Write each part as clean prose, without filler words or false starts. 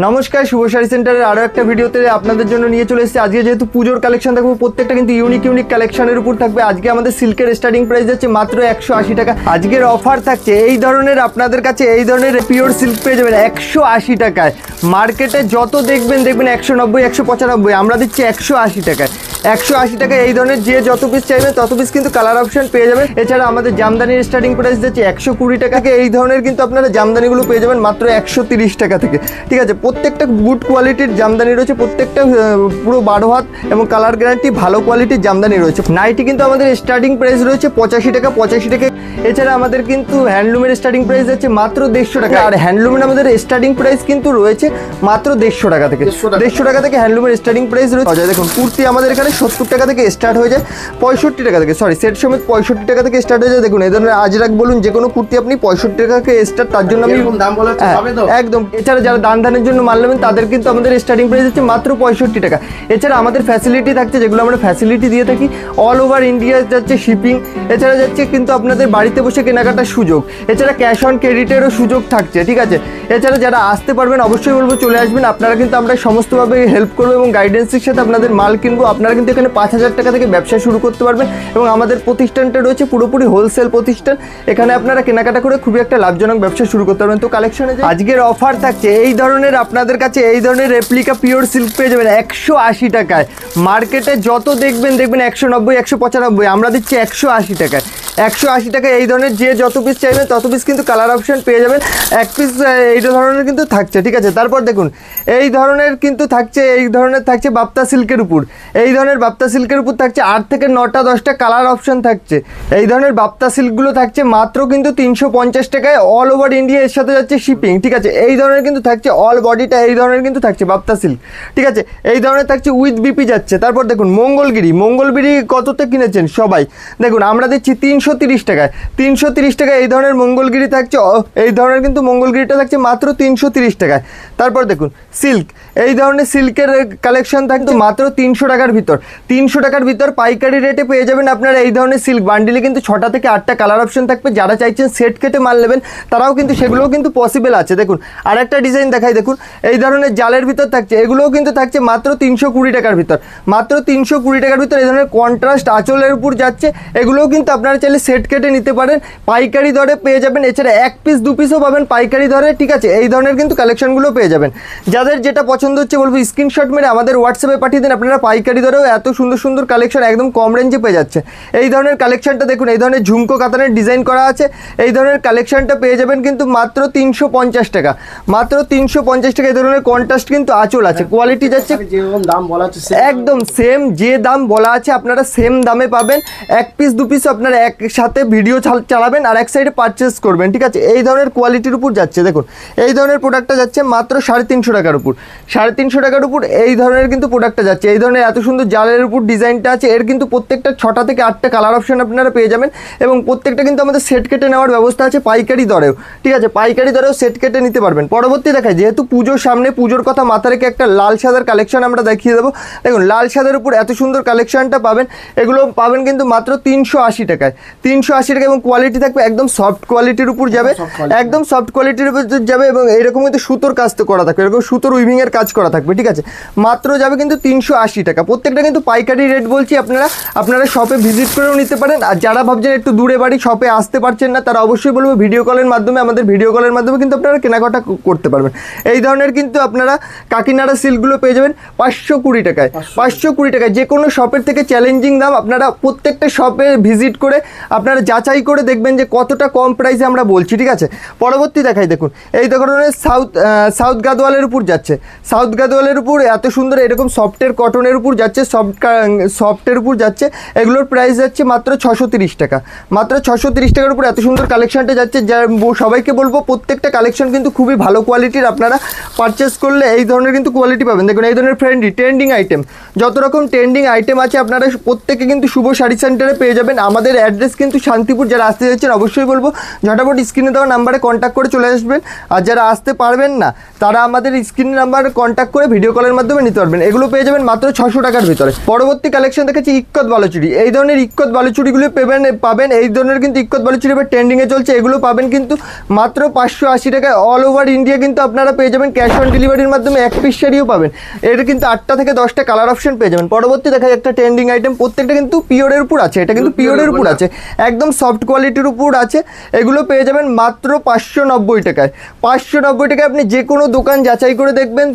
নমস্কার, শুভ শাড়ি সেন্টারের আরও একটা ভিডিওতে আপনাদের জন্য নিয়ে চলে এসেছি। আজকে যেহেতু পুজোর কালেকশন থাকবে, প্রত্যেকটা কিন্তু ইউনিক কালেকশনের উপর থাকবে। আজকে আমাদের সিল্কের স্টার্টিং প্রাইস যাচ্ছে মাত্র 180 টাকা। আজকের অফার থাকছে এই ধরনের, আপনাদের কাছে এই ধরনের পিওর সিল্ক পেয়ে যাবেন 180 টাকায়। মার্কেটে যত দেখবেন 190, 195, আমরা দিচ্ছি 180 টাকায়। 180 টাকায় এই ধরনের যে যত পিস চাইবেন তত পিস কিন্তু কালার অপশন পেয়ে যাবেন। এছাড়া আমাদের জামদানির স্টার্টিং প্রাইস যাচ্ছে 120 টাকাকে। এই ধরনের কিন্তু আপনারা জামদানিগুলো পেয়ে যাবেন মাত্র 130 টাকা থেকে। ঠিক আছে, প্রত্যেকটা গুড কোয়ালিটির জামদানি রয়েছে, প্রত্যেকটা পুরো 12 হাত এবং কালার গ্যারান্টি ভালো কোয়ালিটির জামদানি রয়েছে। নাইটি কিন্তু আমাদের স্টার্টিং প্রাইস রয়েছে 85 টাকা। এছাড়া আমাদের কিন্তু হ্যান্ডলুমের স্টার্টিং প্রাইস যাচ্ছে মাত্র 150 টাকা। আর হ্যান্ডলুমের আমাদের স্টার্টিং প্রাইস কিন্তু রয়েছে মাত্র 150 টাকা থেকে। 150 টাকা থেকে হ্যান্ডলুমের স্টার্টিং প্রাইস রয়েছে। দেখুন, কুর্তি আমাদের এখানে 70 টাকা থেকে স্টার্ট হয়ে যায়, 65 টাকা থেকে, সেট সমেত 65 টাকা থেকে স্টার্ট হয়ে যায়। দেখুন, এই ধরনের আজরাক বলুন যে কোনো কুর্তি আপনি 65 টাকা থেকে স্টার্ট, তার জন্য আমি দাম বলা একদম। এছাড়া যারা দানের জন্য মাল নেবেন তাদের কিন্তু আমাদের স্টার্টিং প্রাইস হচ্ছে মাত্র 65 টাকা। এছাড়া আমাদের ফ্যাসিলিটি থাকছে, যেগুলো আমরা ফ্যাসিলিটি দিয়ে থাকি, অল ওভার ইন্ডিয়া যাচ্ছে শিপিং। এছাড়া যাচ্ছে কিন্তু আপনাদের বাড়িতে বসে কেনাকাটার সুযোগ। এছাড়া ক্যাশ অন ক্রেডিটেরও সুযোগ থাকছে। ঠিক আছে, এছাড়া যারা আসতে পারবেন অবশ্যই বলবো চলে আসবেন। আপনারা কিন্তু আমরা সমস্তভাবে হেল্প করবো এবং গাইডেন্সের সাথে আপনাদের মাল কিনবো। আপনারা কিন্তু এখানে 5000 টাকা থেকে ব্যবসা শুরু করতে পারবেন এবং আমাদের প্রতিষ্ঠানটা রয়েছে পুরোপুরি হোলসেল প্রতিষ্ঠান। এখানে আপনারা কেনাকাটা করে খুবই একটা লাভজনক ব্যবসা শুরু করতে পারবেন। তো কালেকশনে আজকের অফার থাকছে এই ধরনের, আপনাদের কাছে এই ধরনের রেপ্লিকা পিওর সিল্ক পেয়ে যাবেন 180 টাকায়। মার্কেটে যত দেখবেন 190, 195, আমরা দিচ্ছি 180 টাকায়। 180 টাকায় এই ধরনের যে যত পিস চাইবেন তত পিস কিন্তু কালার অপশন পেয়ে যাবেন। এক পিস এই ধরনের কিন্তু থাকছে। ঠিক আছে, তারপর দেখুন এই ধরনের কিন্তু থাকছে, এই ধরনের থাকছে বাপ্তা সিল্কের উপর। এই ধরনের বাপ্তা সিল্কের উপর থাকছে 8 থেকে 9টা 10টা কালার অপশন থাকছে। এই ধরনের বাপ্তা সিল্কগুলো থাকছে মাত্র কিন্তু 350 টাকায়, অল ওভার ইন্ডিয়া, এর সাথে যাচ্ছে শিপিং। ঠিক আছে, এই ধরনের কিন্তু থাকছে অল বডিটা, এই ধরনের কিন্তু থাকছে বাপ্তা সিল্ক। ঠিক আছে, এই ধরনের থাকছে উইথ বিপি যাচ্ছে। তারপর দেখুন মঙ্গলগিরি কততে কিনেছেন সবাই, দেখুন আমরা দিচ্ছি 330 টাকায়। 330 টাকায় এই ধরনের মঙ্গলগিরি থাকছে। এই ধরনের কিন্তু মঙ্গলগিরিটা থাকছে মাত্র 330 টাকায়। তারপর দেখুন সিল্ক, এই ধরনের সিল্কের কালেকশন থাকছে মাত্র 300 টাকার ভিতর। 300 টাকার ভিতর পাইকারি রেটে পেয়ে যাবেন আপনারা এই ধরনের সিল্ক বান্ডিলে। কিন্তু 6টা থেকে 8টা কালার অপশন থাকবে। যারা চাইছেন সেট কেটে মাল নেবেন তারাও কিন্তু সেগুলোও কিন্তু পসিবল আছে। দেখুন আর একটা ডিজাইন দেখাই, দেখুন এই ধরনের জালের ভিতর থাকছে, এগুলোও কিন্তু থাকছে মাত্র 320 টাকার ভিতর। মাত্র 320 টাকার ভিতর এই ধরনের কন্ট্রাস্ট আঁচলের উপর যাচ্ছে, এগুলোও কিন্তু আপনারা চাইলে সেট কেটে নিতে পারেন, পাইকারি দরে পেয়ে যাবেন। এছাড়া 1 পিস 2 পিসও পাবেন পাইকারি দরে। ঠিক আছে, এই ধরনের কিন্তু কালেকশনগুলো পেয়ে যাবেন। যাদের যেটা পছন্দ হচ্ছে বলবো স্ক্রিনশট মেরে আমাদের হোয়াটসঅ্যাপে পাঠিয়ে দিন। আপনারা পাইকারি দরেও এত সুন্দর কালেকশন একদম কম রেঞ্জে পেয়ে যাচ্ছে। এই ধরনের কালেকশনটা দেখুন, এই ধরনের ঝুমকো কাতানের ডিজাইন করা আছে। এই ধরনের কালেকশনটা পেয়ে যাবেন কিন্তু মাত্র 350 টাকা। মাত্র 350 টাকা। এই ধরনের কন্ট্রাস্ট কিন্তু আঁচল আছে, কোয়ালিটি যাচ্ছে দাম বলা আছে একদম সেম, যে দাম বলা আছে আপনারা সেম দামে পাবেন। 1 পিস 2 পিস আপনারা একসাথে ভিডিও চালাবেন আর এক সাইডে পারচেস করবেন। ঠিক আছে, এই ধরনের কোয়ালিটির উপর যাচ্ছে। দেখুন এই ধরনের প্রোডাক্টটা যাচ্ছে মাত্র 350 টাকার উপর। 350 টাকার উপর এই ধরনের কিন্তু প্রোডাক্টটা যাচ্ছে। এই ধরনের এত সুন্দর জালের উপর ডিজাইনটা আছে। এর কিন্তু প্রত্যেকটা 6টা থেকে 8টা কালার অপশন আপনারা পেয়ে যাবেন এবং প্রত্যেকটা কিন্তু আমাদের সেট কেটে নেওয়ার ব্যবস্থা আছে পাইকারি দরেও। ঠিক আছে, পাইকারি দরেও সেট কেটে নিতে পারবেন। পরবর্তী দেখায়, যেহেতু পুজোর সামনে, পুজোর কথা মাথা রেখে একটা লাল সাদার কালেকশন আমরা দেখিয়ে দেবো। দেখুন লাল সাদার উপর এত সুন্দর কালেকশনটা পাবেন। এগুলো পাবেন কিন্তু মাত্র 380 টাকায়। 380 টাকা এবং কোয়ালিটি থাকবে একদম সফট কোয়ালিটির উপর যাবে, একদম সফট কোয়ালিটির উপর যাবে এবং এইরকম কিন্তু সুতোর কাজ তো করা থাকবে, এরকম সুতোর উইভিংয়ের কাজ করা থাকবে। ঠিক আছে, মাত্র যাবে কিন্তু 380 টাকা। প্রত্যেকটা কিন্তু পাইকারি রেট বলছি, আপনারা শপে ভিজিট করেও নিতে পারেন। আর যারা ভাবছেন একটু দূরে বাড়ি, শপে আসতে পারছেন না, তারা অবশ্যই বলবো ভিডিও কলের মাধ্যমে, আমাদের ভিডিও কলের মাধ্যমে কিন্তু আপনারা কেনাকাটা করতে পারবেন। এই ধরনের কিন্তু আপনারা কাকিনাড়া সিল্কগুলো পেয়ে যাবেন 520 টাকায়। 520 টাকায় যে কোনো শপের থেকে চ্যালেঞ্জিং দাম। আপনারা প্রত্যেকটা শপে ভিজিট করে আপনারা যাচাই করে দেখবেন যে কতটা কম প্রাইসে আমরা বলছি। ঠিক আছে, পরবর্তী দেখাই, দেখুন এই ধরনের সাউথ গাদোয়ালের উপর যাচ্ছে। সাউথ গাদোয়ালের উপর এত সুন্দর এরকম সফটের কটনের উপর যাচ্ছে, সফটের উপর যাচ্ছে। এগুলোর প্রাইস যাচ্ছে মাত্র 630 টাকা। মাত্র 630 টাকার উপর এত সুন্দর কালেকশনটা যাচ্ছে। যা সবাইকে বলবো প্রত্যেকটা কালেকশন কিন্তু খুবই ভালো কোয়ালিটির। আপনারা পারচেস করলে এই ধরনের কিন্তু কোয়ালিটি পাবেন। দেখুন এই ধরনের ট্রেন্ডিং আইটেম, যত রকম ট্রেন্ডিং আইটেম আছে আপনারা প্রত্যেকে কিন্তু শুভ শাড়ি সেন্টারে পেয়ে যাবেন। আমাদের অ্যাড্রেস অ্যাড্রেস কিন্তু শান্তিপুর। যারা আসতে যাচ্ছেন অবশ্যই বলবো ঝটাপট স্ক্রিনে দেওয়া নাম্বারে কন্ট্যাক্ট করে চলে আসবেন। আর যারা আসতে পারবেন না তারা আমাদের স্ক্রিন নাম্বারে কন্ট্যাক্ট করে ভিডিও কলের মাধ্যমে নিতে পারবেন। এগুলো পেয়ে যাবেন মাত্র 600 টাকার ভিতরে। পরবর্তী কালেকশন দেখাচ্ছি ইক্কত বালুচুরি। এই ধরনের ইক্কত বালুচুরিগুলো পাবেন এই ধরনের কিন্তু ইক্কত বালুচুরি এবার ট্রেন্ডিংয়ে চলছে। এগুলো পাবেন কিন্তু মাত্র 580 টাকায়। অল ওভার ইন্ডিয়া কিন্তু আপনারা পেয়ে যাবেন ক্যাশ অন ডেলিভারির মাধ্যমে। এক পিস শাড়িও পাবেন। এটা কিন্তু 8টা থেকে 10টা কালার অপশন পেয়ে যাবেন। পরবর্তী দেখা একটা ট্রেন্ডিং আইটেম, প্রত্যেকটা কিন্তু পিওরের উপর আছে। এটা কিন্তু পিওরের উপর আছে, একদম সফট কোয়ালিটির উপর আছে। এগুলো পেয়ে যাবেন মাত্র 590 টাকায়। 590 টাকায় আপনি যে কোনো দোকান যাচাই করে দেখবেন,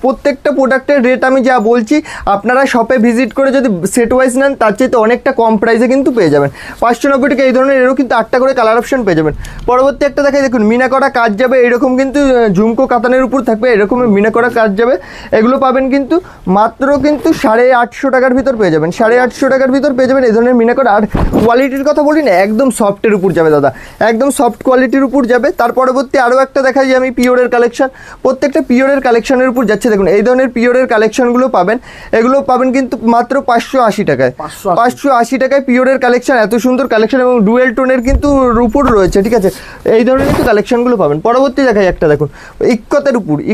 প্রত্যেকটা প্রোডাক্টের রেট আমি যা বলছি আপনারা শপে ভিজিট করে যদি সেট ওয়াইজ নেন তার চাইতে অনেকটা কম প্রাইসে কিন্তু পেয়ে যাবেন। 590 টাকা এই ধরনের এরও কিন্তু 8টা করে কালার অপশন পেয়ে যাবেন। পরবর্তী একটা দেখাই, দেখুন মিনা করা কাজ যাবে, এরকম কিন্তু ঝুমকো কাতানের উপর থাকবে, এরকম মিনা করা কাজ যাবে। এগুলো পাবেন কিন্তু মাত্র কিন্তু 850 টাকার ভিতর পেয়ে যাবেন। 850 টাকার ভিতর পেয়ে যাবেন এই ধরনের মিনা করা। আর কোয়ালিটির কথা বলি না, একদম সফটের উপর যাবে দাদা, একদম সফট কোয়ালিটির উপর যাবে। তার পরবর্তী আরও একটা দেখাই যে আমি পিওরের কালেকশন, প্রত্যেকটা পিওরের কালেকশনের উপর যাচ্ছে। দেখুন এই ধরনের পিওরের কালেকশনগুলো পাবেন, এগুলো পাবেন কিন্তু মাত্র 580 টাকায়। 580 টাকায় পিওরের কালেকশন, এত সুন্দর কালেকশন এবং ডুয়েল টোনের কিন্তু উপর রয়েছে, ঠিক আছে। এই ধরনের কিন্তু কালেকশনগুলো পাবেন। পরবর্তী দেখাই একটা, দেখুন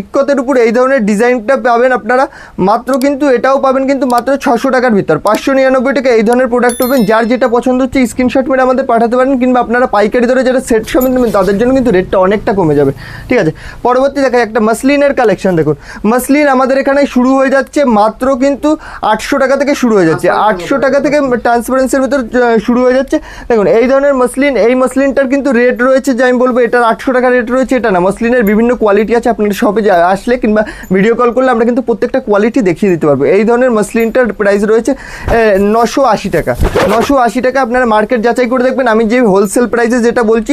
ইক্কতের উপর এই ধরনের ডিজাইনটা পাবেন আপনারা মাত্র কিন্তু এটাও পাবেন কিন্তু মাত্র 600 টাকার ভিতর। 599 টাকা এই ধরনের প্রোডাক্ট পাবেন। যার যেটা পছন্দ হচ্ছে স্ক্রিনশট মেরে আমাদের পাঠাতে পারেন, কিংবা আপনারা পাইকারি ধরে যেটা সেট সমেত নেবেন তাদের জন্য কিন্তু রেটটা অনেকটা কমে যাবে, ঠিক আছে। পরবর্তী দেখাই একটা মাসলিনের কালেকশন। দেখুন মাসলিন আমাদের এখানে শুরু হয়ে যাচ্ছে মাত্র কিন্তু 800 টাকা থেকে শুরু হয়ে যাচ্ছে। 800 টাকা থেকে ট্রান্সপারেন্সির ভিতর শুরু হয়ে যাচ্ছে। দেখুন এই ধরনের মাসলিন, এই মাসলিনটার কিন্তু রেট রয়েছে যে আমি বলবো এটার 800 টাকা রেট রয়েছে এটা না। মাসলিনের বিভিন্ন কোয়ালিটি আছে, আপনার শপে আসলে কিংবা ভিডিও কল করলে আমরা কিন্তু প্রত্যেকটা কোয়ালিটি দেখিয়ে দিতে পারবো। এই ধরনের মাসলিনটার প্রাইস রয়েছে 980 টাকা। 980 টাকা আপনারা মার্কেট যাচাই করে দেখবেন। আমি যে হোলসেল প্রাইসে যেটা বলছি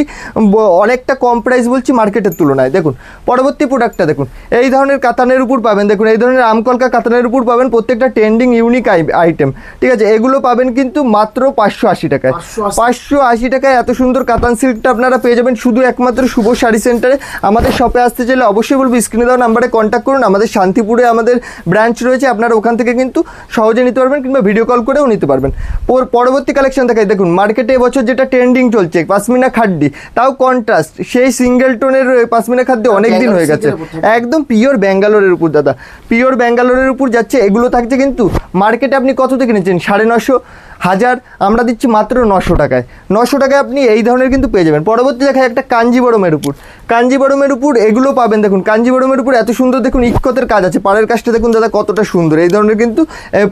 অনেকটা কম প্রাইস বলছি মার্কেটের তুলনায়। দেখুন পরবর্তী প্রোডাক্টটা দেখুন, এই ধরনের কাতানের উপর পাবেন। দেখুন এই ধরনের আমকলকা কাতানের উপর পাবেন, প্রত্যেকটা ট্রেন্ডিং ইউনিক আইটেম, ঠিক আছে। এগুলো পাবেন কিন্তু মাত্র 580 টাকায়। 580 টাকায় এত সুন্দর কাতান সিল্কটা আপনারা পেয়ে যাবেন শুধু একমাত্র শুভ শাড়ি সেন্টারে। আমাদের শপে আসতে চাইলে অবশ্যই বলবো স্ক্রিনে দেওয়া নাম্বারে কন্ট্যাক্ট করুন। আমাদের শান্তিপুরে আমাদের ব্রাঞ্চ রয়েছে, আপনারা ওখান থেকে কিন্তু সহজে নিতে পারবেন কিংবা ভিডিও কল করেও নিতে পারবেন। পরবর্তী কালেকশন দেখাই, দেখুন মার্কেটে এবছর যেটা ট্রেন্ডিং চলছে পাশমিনা খাড্ডি, তাও কন্ট্রাস্ট, সেই সিঙ্গেল টোনের পাশমিনা খাড্ডি অনেক দিন হয়ে গেছে। একদম পিওর ব্যাঙ্গালোরের উপর দাদা, পিওর ব্যাঙ্গালোরের উপর যাচ্ছে। এগুলো থাকছে কিন্তু মার্কেটে আপনি কত থেকে নিচ্ছেন 950, 1000, আমরা দিচ্ছি মাত্র 900 টাকায়। 900 টাকায় আপনি এই ধরনের কিন্তু পেয়ে যাবেন। পরবর্তী দেখায় একটা কাঞ্জিবরমের উপর, এগুলো পাবেন। দেখুন কাঞ্জিবরমের উপর এত সুন্দর, দেখুন ইক্কতের কাজ আছে, পাড়ের কাজটা দেখুন দাদা কতটা সুন্দর। এই ধরনের কিন্তু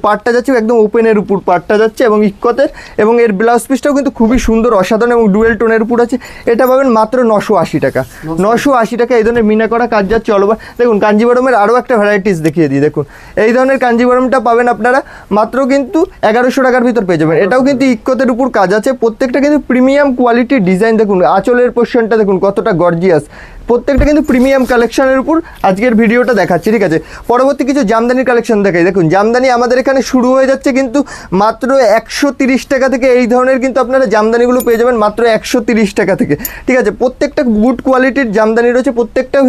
পাটটা যাচ্ছে একদম ওপেনের উপর পাটটা যাচ্ছে এবং ইক্কতের, এবং এর ব্লাউজ পিসটাও কিন্তু খুবই সুন্দর অসাধারণ এবং ডুয়েল টোনের উপর আছে। এটা পাবেন মাত্র 980 টাকা। 980 টাকা এই ধরনের মিনা করা কাজ যাচ্ছে অল ওভার। দেখুন কাঞ্জিবরমের আরও একটা ভ্যারাইটিস দেখিয়ে দিই। দেখুন এই ধরনের কাঞ্জিবরমটা পাবেন আপনারা মাত্র কিন্তু 1100 টাকার ভিতর পেয়ে যাবেন। এটাও কিন্তু ইক্কতের উপর কাজ আছে, প্রত্যেকটা কিন্তু প্রিমিয়াম কোয়ালিটির ডিজাইন। দেখুন আঁচলের পোর্শনটা দেখুন কতটা গর্জিয়াস, প্রত্যেকটা কিন্তু প্রিমিয়াম কালেকশনের উপর আজকের ভিডিওটা দেখাচ্ছি, ঠিক আছে। পরবর্তী কিছু জামদানির কালেকশন দেখাই। দেখুন জামদানি আমাদের এখানে শুরু হয়ে যাচ্ছে কিন্তু মাত্র 130 টাকা থেকে। এই ধরনের কিন্তু আপনারা জামদানিগুলো পেয়ে যাবেন মাত্র 130 টাকা থেকে, ঠিক আছে। প্রত্যেকটা গুড কোয়ালিটির জামদানি রয়েছে, প্রত্যেকটা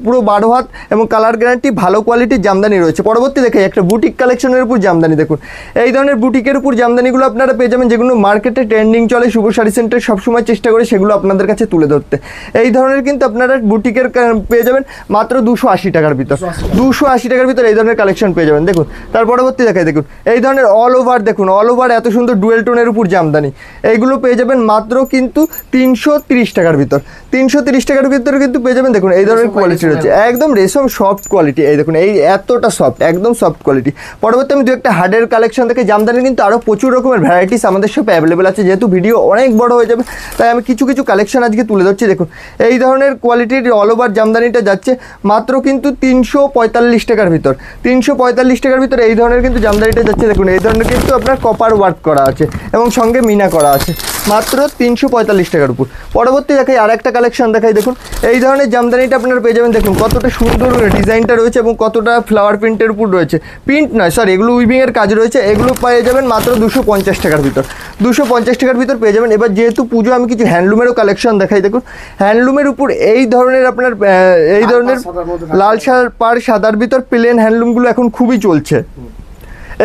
পুরো 12 হাত এবং কালার গ্যারান্টি ভালো কোয়ালিটির জামদানি রয়েছে। পরবর্তী দেখাই একটা বুটিক কালেকশনের উপর জামদানি। দেখুন এই ধরনের বুটিকের উপর জামদানিগুলো আপনারা পেয়ে যাবেন, যেগুলো মার্কেটে ট্রেন্ডিং চলে। শুভ শাড়ি সেন্টার সবসময় চেষ্টা করে সেগুলো আপনাদের কাছে তুলে ধরতে। এই ধরনের কিন্তু আপনারা বুটিকের পেয়ে যাবেন মাত্র 280 টাকার ভিতর। 280 টাকার ভিতর এই ধরনের কালেকশন পেয়ে যাবেন। দেখুন তার পরবর্তী দেখাই, দেখুন এই ধরনের অল ওভার, দেখুন অল ওভার এত সুন্দর ডুয়েল টোনের উপর জামদানি, এইগুলো পেয়ে যাবেন মাত্র কিন্তু 330 টাকার ভিতর। 330 টাকার ভিতরে কিন্তু পেয়ে যাবেন। দেখুন এই ধরনের কোয়ালিটি রয়েছে, একদম রেশম সফট কোয়ালিটি। এই দেখুন এই এতটা সফট, একদম সফট কোয়ালিটি। পরবর্তী আমি দু একটা হার্ডের কালেকশন দেখে, জামদানির কিন্তু আরও প্রচুর রকমের ভ্যারাইটিস আমাদের শপে অ্যাভেলেবেল আছে। যেহেতু ভিডিও অনেক বড় হয়ে যাবে তাই আমি কিছু কালেকশন আজকে তুলে ধরছি। দেখুন এই ধরনের কোয়ালিটির অল ওভার জামদানিটা যাচ্ছে মাত্র কিন্তু 345 টাকার ভিতর। 345 টাকার ভিতর এই ধরনের কিন্তু জামদানিটা যাচ্ছে। দেখুন এই ধরনের কিন্তু আপনার কপার ওয়ার্ক করা আছে এবং সঙ্গে মিনা করা আছে, মাত্র 345 টাকার উপর। পরবর্তী দেখাই আর একটা কালেকশন দেখাই। দেখুন এই ধরনের জামদানিটা আপনারা পেয়ে যাবেন। দেখুন কতটা সুন্দর ডিজাইনটা রয়েছে এবং কতটা ফ্লাওয়ার প্রিন্টের উপর রয়েছে, প্রিন্ট নয় সরি, এগুলো উইভিংয়ের কাজ রয়েছে। এগুলো পেয়ে যাবেন মাত্র 250 টাকার ভিতর। 250 টাকার ভিতর পেয়ে যাবেন। এবার যেহেতু পুজো, আমি কিছু হ্যান্ডলুমেরও কালেকশন দেখাই। দেখুন হ্যান্ডলুমের উপর এই ধরনের আপনার এই ধরনের লাল পাড় সাদার ভিতর প্লেন হ্যান্ডলুমগুলো এখন খুবই চলছে।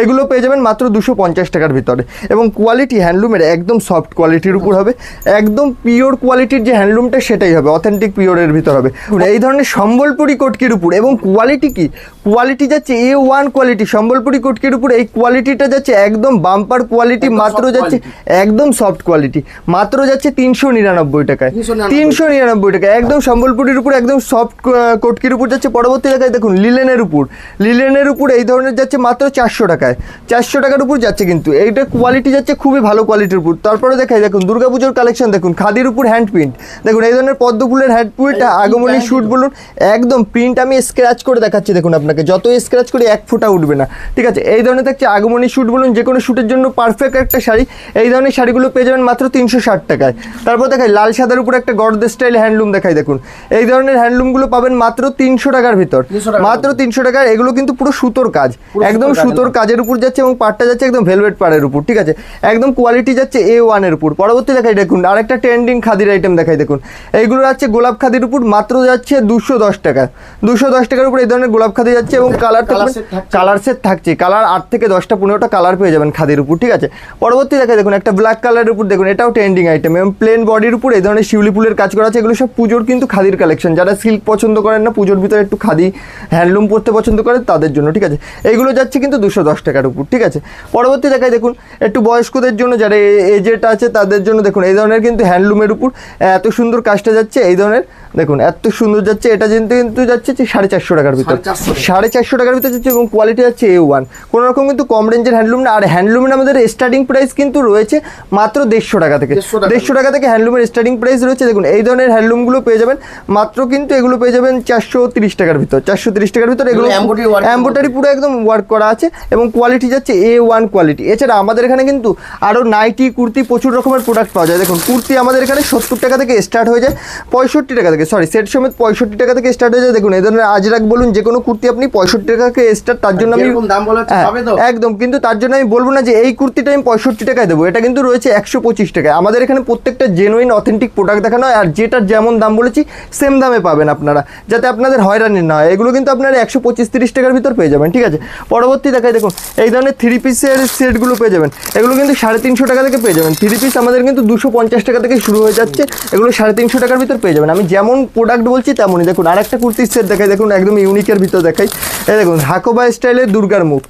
এগুলো পেয়ে যাবেন মাত্র 250 টাকার ভিতরে। এবং কোয়ালিটি হ্যান্ডলুমের একদম সফট কোয়ালিটির উপর হবে, একদম পিওর কোয়ালিটির যে হ্যান্ডলুমটা সেটাই হবে, অথেন্টিক পিওরের ভিতর হবে। এই ধরনের সম্বলপুরি কটকির উপর, এবং কোয়ালিটি কি কোয়ালিটি যাচ্ছে A1 কোয়ালিটি সম্বলপুরি কটকির উপর। এই কোয়ালিটিটা যাচ্ছে একদম বাম্পার কোয়ালিটি, মাত্র যাচ্ছে একদম সফট কোয়ালিটি, মাত্র যাচ্ছে 399 টাকায়। 399 টাকা একদম সম্বলপুরির উপর, একদম সফট কটকির উপর যাচ্ছে। পরবর্তী দেখায় দেখুন লিলেনের উপর এই ধরনের যাচ্ছে মাত্র 400 টাকায়, 400 টাকার উপর যাচ্ছে। কিন্তু এইটা কোয়ালিটি যাচ্ছে খুবই ভালো কোয়ালিটির উপর। তারপরে দেখায় দেখুন দুর্গাপুজোর কালেকশন, দেখুন খাদির উপর হ্যান্ড প্রিন্ট, দেখুন এই ধরনের পদ্ম ফুলের হ্যান্ড প্রিন্ট, আগমনী শুট বলুন, একদম প্রিন্ট আমি স্ক্র্যাচ করে দেখাচ্ছি দেখুন আপনাকে, যত স্ক্র্যাচ করি এক ফোঁটা উঠবে না, ঠিক আছে। এই ধরনের থাকছে আগমনী শুট বলুন, যে কোনো শুটের জন্য পারফেক্ট একটা শাড়ি। এই ধরনের শাড়িগুলো পেয়ে যাবেন মাত্র 360 টাকায়। তারপর দেখায় লাল সাদার উপর একটা গর্দে স্টাইল হ্যান্ডলুম দেখাই, দেখুন এই ধরনের হ্যান্ডলুমগুলো পাবেন মাত্র 300 টাকার ভিতর, মাত্র 300 টাকায়। এগুলো কিন্তু পুরো সুতোর কাজ, একদম সুতোর কাজের উপর যাচ্ছে, এবং পাড়টা যাচ্ছে একদম ভেলভেট পাড়ের উপর, ঠিক আছে। একদম কোয়ালিটি যাচ্ছে A1 এর উপর। পরবর্তী দেখাই দেখুন আরেকটা ট্রেন্ডিং খাদির আইটেম দেখাই, দেখুন এইগুলো যাচ্ছে গোলাপ খাদির উপর, মাত্র যাচ্ছে 210 টাকা, 210 টাকার উপর এই ধরনের গোলাপ খাদি যাচ্ছে। এবং কালার সেট থাকছে, কালার 8 থেকে 10টা 15টা কালার পেয়ে যাবেন খাদির উপর, ঠিক আছে। পরবর্তী দেখাই দেখুন একটা ব্ল্যাক কালারের উপর, দেখুন এটাও ট্রেন্ডিং আইটেম, এবং প্লেন বডির উপর এই ধরনের শিউলি ফুলের কাজ করা আছে। এগুলো সব পুজোর কিন্তু খাদির কালেকশন, যারা সিল্ক পছন্দ করেন না, পুজোর ভিতরে একটু খাদি হ্যান্ডলুম পরতে পছন্দ করেন তাদের জন্য, ঠিক আছে। এইগুলো যাচ্ছে কিন্তু 210 টাকার উপর, ঠিক আছে। পরবর্তী দেখায় দেখুন একটু বয়স্কদের জন্য, যারা এজেড আছে তাদের জন্য, দেখুন এই ধরনের কিন্তু হ্যান্ডলুমের উপর এত সুন্দর কাজটা যাচ্ছে, এই ধরনের দেখুন এত সুন্দর যাচ্ছে। এটা কিন্তু যাচ্ছে 450 টাকার ভিতর, 450 টাকার ভিতর যাচ্ছে, এবং কোয়ালিটি যাচ্ছে A1, কোনো রকম কিন্তু কম রেঞ্জের হ্যান্ডলুম না। আর হ্যান্ডলুমের আমাদের স্টার্টিং প্রাইস কিন্তু রয়েছে মাত্র 150 টাকা থেকে, 150 টাকা থেকে হ্যান্ডলুমের স্টার্টিং প্রাইস রয়েছে। দেখুন এই ধরনের হ্যান্ডলুমগুলো পেয়ে যাবেন মাত্র, কিন্তু এগুলো পেয়ে যাবেন 430 টাকার ভিতর, 430 টাকার ভিতর। এগুলো এমব্রয়ডারি পুরো একদম ওয়ার্ক করা আছে, এবং কোয়ালিটি যাচ্ছে A1 কোয়ালিটি। এছাড়া আমাদের এখানে কিন্তু আরও নাইটি, কুর্তি, প্রচুর রকমের প্রোডাক্ট পাওয়া যায়। দেখুন কুর্তি আমাদের এখানে 70 টাকা থেকে স্টার্ট হয়ে যায়, 65 টাকা থেকে, সরি সেট সমেত 65 টাকা থেকে স্টার্ট হয়ে যায়। দেখুন এই ধরনের আজরাক বলুন, যে কোনো কুর্তি আপনি 65 টাকা থেকে স্টার্ট। তার জন্য আমি একদম, কিন্তু তার জন্য আমি বলবো না যে এই কুর্তিটা আমি 65 টাকায় দেবো, এটা কিন্তু রয়েছে 125 টাকায়। আমাদের এখানে প্রত্যেকটা জেনুইন অথেন্টিক প্রোডাক্ট দেখানো হয়, আর যেটার যেমন দাম বলেছি সেম দামে পাবেন আপনারা, যাতে আপনাদের হয়রানি না হয়। এগুলো কিন্তু আপনারা 125-30 টাকার ভিতর পেয়ে যাবেন, ঠিক আছে। পরবর্তী দেখায় দেখুন এই ধরনের 3 পিসের সেটগুলো পেয়ে যাবেন, এগুলো কিন্তু 350 টাকা থেকে পেয়ে যাবেন। 3 পিস আমাদের কিন্তু 250 টাকা থেকে শুরু হয়ে যাচ্ছে, এগুলো 350 টাকার ভিতর পেয়ে যাবেন। আমি যেমন প্রোডাক্ট বলছি তেমনই। দেখুন আর একটা কুর্তির সেট দেখাই, দেখুন একদম ইউনিকের ভিতর দেখাই, এই দেখুন হাকোবা স্টাইলের দুর্গার মুখ,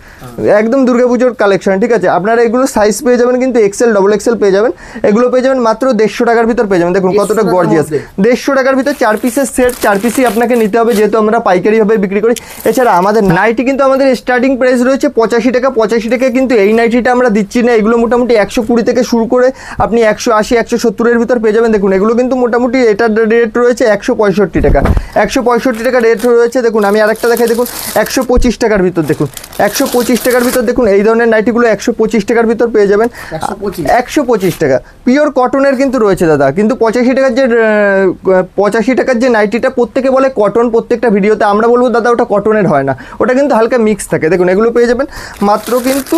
একদম দুর্গাপুজোর কালেকশন, ঠিক আছে। আপনারা এগুলো সাইজ পেয়ে যাবেন কিন্তু XL, XXL পেয়ে যাবেন। এগুলো পেয়ে যাবেন মাত্র 150 টাকার ভিতর পেয়ে যাবেন। দেখুন কতটা গর্জিয়াস, 150 টাকার ভিতর 4 পিসের সেট, 4 পিসই আপনাকে নিতে হবে, যেহেতু আমরা পাইকারিভাবে বিক্রি করি। এছাড়া আমাদের নাইটি কিন্তু আমাদের স্টার্টিং প্রাইস রয়েছে 85 টাকা, 85 টাকা কিন্তু এই নাইটিটা আমরা দিচ্ছি না। এগুলো মোটামুটি 120 থেকে শুরু করে আপনি 180, 170 এর ভিতর পেয়ে যাবেন। দেখুন এগুলো কিন্তু মোটামুটি এটার রেট রয়েছে 165 টাকা, 165 টাকা রেট রয়েছে। দেখুন আমি আরেকটা দেখাই, দেখুন 125 টাকার ভিতর, দেখুন 125 টাকার ভিতর, দেখুন এই ধরনের নাইটিগুলো 125 টাকার ভিতর পেয়ে যাবেন। 125 টাকা পিওর কটনের কিন্তু রয়েছে দাদা, কিন্তু 85 টাকার যে নাইটিটা প্রত্যেকে বলে কটন, প্রত্যেকটা ভিডিওতে আমরা বলবো দাদা ওটা কটনের হয় না, ওটা কিন্তু হালকা মিক্স থাকে। দেখুন এগুলো পেয়ে যাবেন মাত্র কিন্তু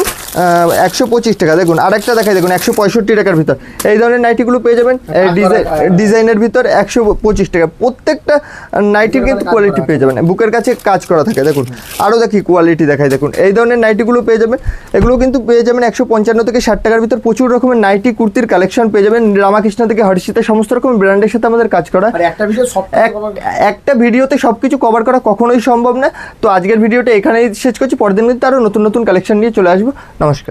125 টাকা। দেখুন আরেকটা দেখাই, দেখুন 165 টাকার ভিতর এই ধরনের নাইটিগুলো পেয়ে যাবেন, ডিজাইনের ভিতর 125 টাকা। প্রত্যেকটা নাইটির কিন্তু কোয়ালিটি পেয়ে যাবেন, বুকের কাছে কাজ করা থাকে। দেখুন আরও দেখি কোয়ালিটি দেখাই, দেখুন এই ধরনের নাইটিগুলো পেয়ে যাবেন, এগুলো কিন্তু পেয়ে যাবেন 155 থেকে 60 টাকার ভিতর। প্রচুর রকমের নাইটি কুর্তির কালেকশন পেয়ে যাবেন, রামাকৃষ্ণ থেকে হর্ষিতা, সমস্ত রকম ব্র্যান্ডের সাথে আমাদের কাজ করা। একটা ভিডিওতে সবকিছু কভার করা কখনোই সম্ভব না। তো আজকের ভিডিওটা এখানেই শেষ করছি, পরের দিন কিন্তু আরও নতুন নতুন কালেকশন নিয়ে চলে আসবো। নমস্কার।